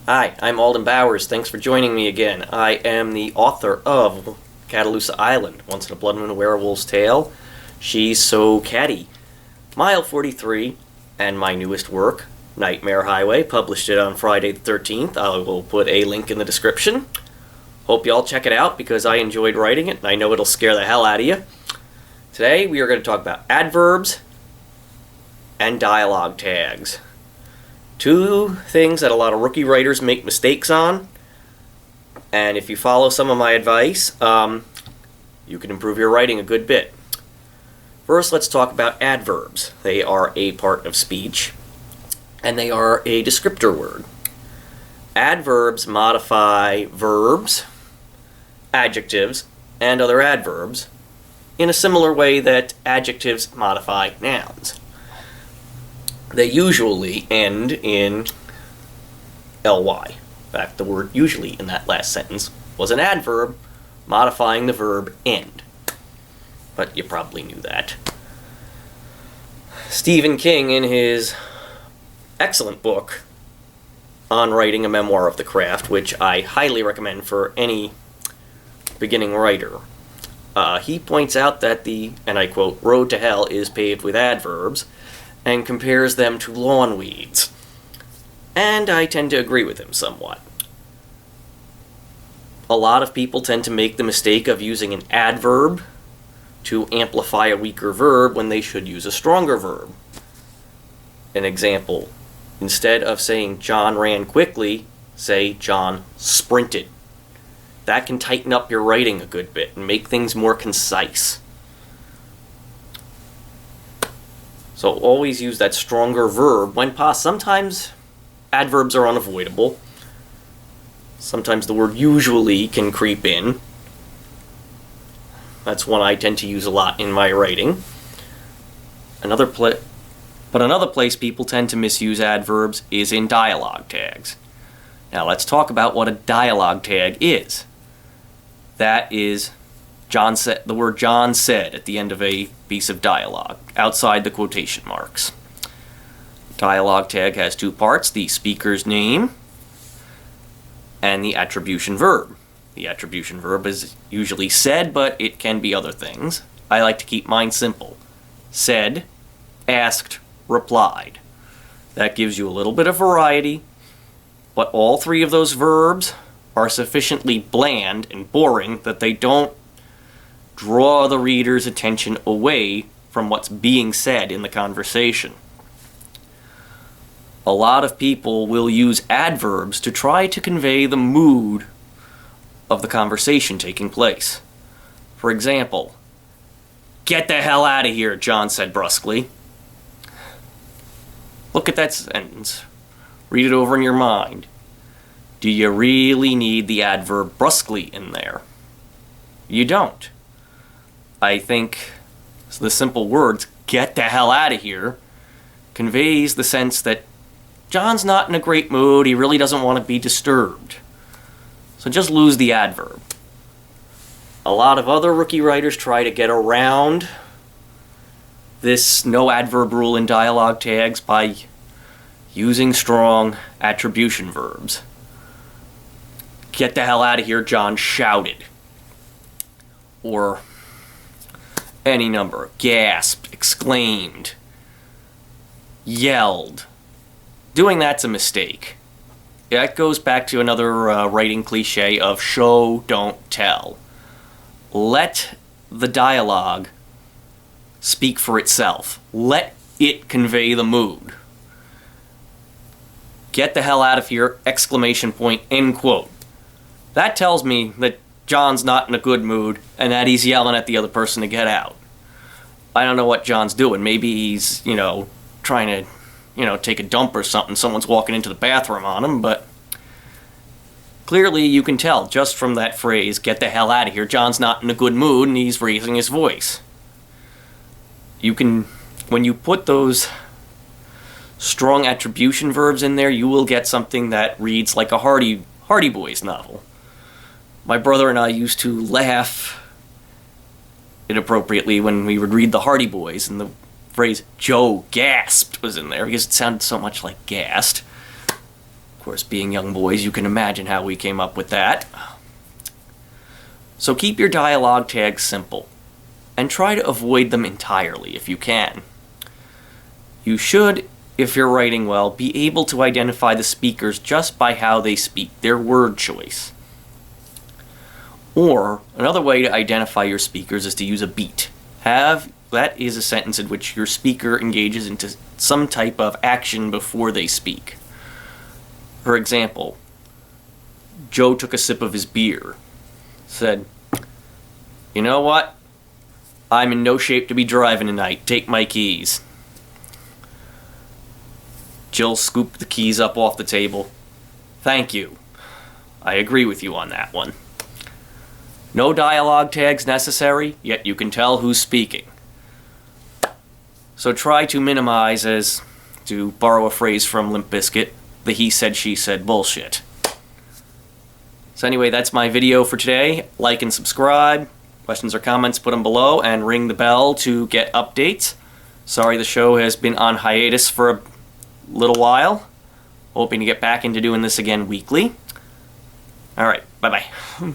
Hi, I'm Alden Bowers. Thanks for joining me again. I am the author of Cataloosa Island, Once in a Blood Moon, A Werewolf's Tale, She's So Catty, Mile 43, and my newest work, Nightmare Highway, published it on Friday the 13th. I will put a link in the description. Hope y'all check it out because I enjoyed writing it and I know it'll scare the hell out of you. Today we are going to talk about adverbs and dialogue tags. Two things that a lot of rookie writers make mistakes on, and if you follow some of my advice, you can improve your writing a good bit. First, let's talk about adverbs. They are a part of speech, and they are a descriptor word. Adverbs modify verbs, adjectives, and other adverbs in a similar way that adjectives modify nouns. They usually end in ly. In fact, the word usually in that last sentence was an adverb modifying the verb end. But you probably knew that. Stephen King, in his excellent book on writing a memoir of the craft, which I highly recommend for any beginning writer, he points out that the, and I quote, road to hell is paved with adverbs, and compares them to lawn weeds. And I tend to agree with him somewhat. A lot of people tend to make the mistake of using an adverb to amplify a weaker verb when they should use a stronger verb. An example, instead of saying John ran quickly, say John sprinted. That can tighten up your writing a good bit and make things more concise. So always use that stronger verb when possible. Sometimes adverbs are unavoidable. Sometimes the word usually can creep in. That's one I tend to use a lot in my writing. Another place people tend to misuse adverbs is in dialog tags. Now let's talk about what a dialog tag is. That is the word John said at the end of a piece of dialogue, outside the quotation marks. Dialog tag has two parts, the speaker's name and the attribution verb. The attribution verb is usually said, but it can be other things. I like to keep mine simple. Said, asked, replied. That gives you a little bit of variety, but all three of those verbs are sufficiently bland and boring that they don't draw the reader's attention away from what's being said in the conversation. A lot of people will use adverbs to try to convey the mood of the conversation taking place. For example, "Get the hell out of here," John said brusquely. Look at that sentence. Read it over in your mind. Do you really need the adverb brusquely in there? You don't. I think the simple words, "get the hell out of here," conveys the sense that John's not in a great mood, he really doesn't want to be disturbed. So just lose the adverb. A lot of other rookie writers try to get around this no adverb rule in dialogue tags by using strong attribution verbs. "Get the hell out of here," John shouted. Or any number. Gasped, exclaimed, yelled. Doing that's a mistake. That goes back to another writing cliche of show, don't tell. Let the dialogue speak for itself. Let it convey the mood. "Get the hell out of here," exclamation point, end quote. That tells me that John's not in a good mood and that he's yelling at the other person to get out. I don't know what John's doing. Maybe he's, trying to, take a dump or something. Someone's walking into the bathroom on him, but clearly you can tell just from that phrase, "get the hell out of here," John's not in a good mood and he's raising his voice. When you put those strong attribution verbs in there, you will get something that reads like a Hardy Boys novel. My brother and I used to laugh inappropriately when we would read the Hardy Boys, and the phrase "Joe gasped" was in there because it sounded so much like gassed. Of course, being young boys, you can imagine how we came up with that. So keep your dialogue tags simple, and try to avoid them entirely if you can. You should, if you're writing well, be able to identify the speakers just by how they speak, their word choice. Or, another way to identify your speakers is to use a beat. That is a sentence in which your speaker engages into some type of action before they speak. For example, Joe took a sip of his beer, said, "You know what? I'm in no shape to be driving tonight. Take my keys." Jill scooped the keys up off the table. "Thank you. I agree with you on that one." No dialogue tags necessary, yet you can tell who's speaking. So try to minimize, as, to borrow a phrase from Limp Bizkit, the he said, she said bullshit. So anyway, that's my video for today. Like and subscribe. Questions or comments, put them below, and ring the bell to get updates. Sorry the show has been on hiatus for a little while. Hoping to get back into doing this again weekly. Alright, bye-bye.